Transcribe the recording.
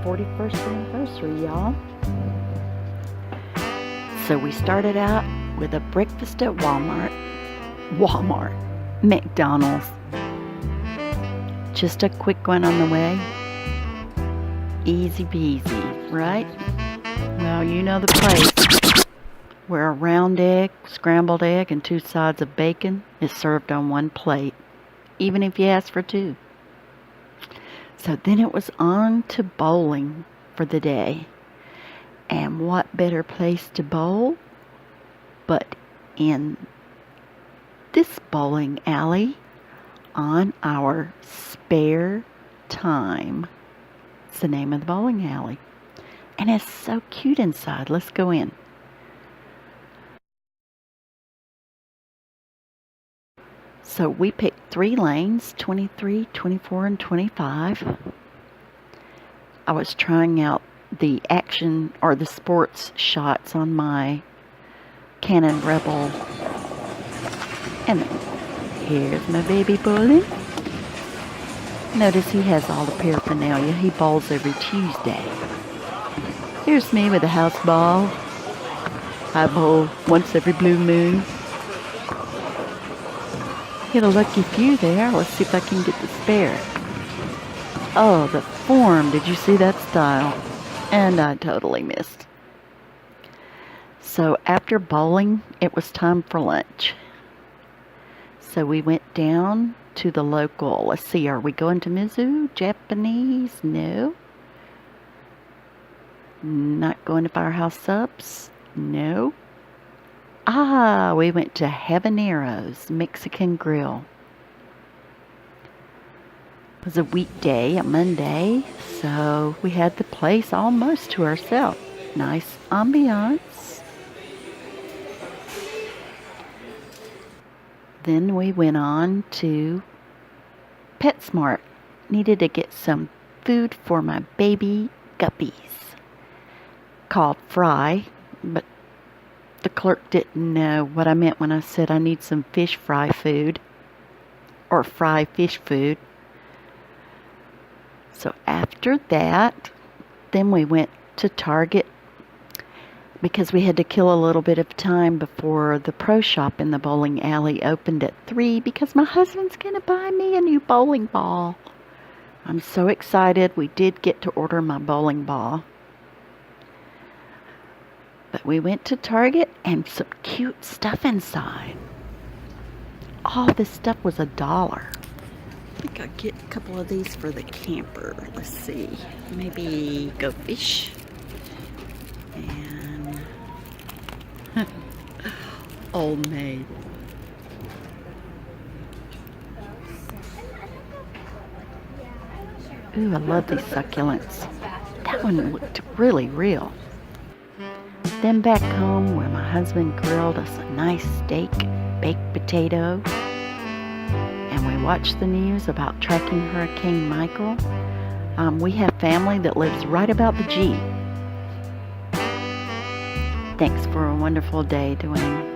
41st anniversary, y'all. So we started out with a breakfast at McDonald's. Just a quick one on the way. Easy peasy, right? Well, you know the place where a round egg, scrambled egg, and 2 sides of bacon is served on one plate, even if you ask for 2. So then it was on to bowling for the day. And what better place to bowl but in this bowling alley on our spare time. It's the name of the bowling alley. And it's so cute inside. Let's go in. So we picked 3 lanes, 23, 24, and 25. I was trying out the action or the sports shots on my Canon Rebel. And here's my baby bowling. Notice he has all the paraphernalia. He bowls every Tuesday. Here's me with a house ball. I bowl once every blue moon. Hit a lucky few there. Let's see if I can get the spare. Oh, the form. Did you see that style? And I totally missed. So after bowling, it was time for lunch. So we went down to the local. Let's see, are we going to Mizu? Japanese? No. Not going to Firehouse Subs? No. We went to Habanero's Mexican Grill. It was a weekday, a Monday, so we had the place almost to ourselves. Nice ambiance. Then we went on to PetSmart. Needed to get some food for my baby guppies. Called Fry, but the clerk didn't know what I meant when I said I need some fish fry food. Or fry fish food. So after that, then we went to Target because we had to kill a little bit of time before the pro shop in the bowling alley opened at 3 because my husband's going to buy me a new bowling ball. I'm so excited. We did get to order my bowling ball. But we went to Target and some cute stuff inside. All this stuff was $1. I think I'll get a couple of these for the camper. Let's see. Maybe Go Fish. And Old Maid. Ooh, I love these succulents. That one looked really real. Then back home where my husband grilled us a nice steak, baked potato, and we watched the news about tracking Hurricane Michael. We have family that lives right about the G. Thanks for a wonderful day, Dwayne.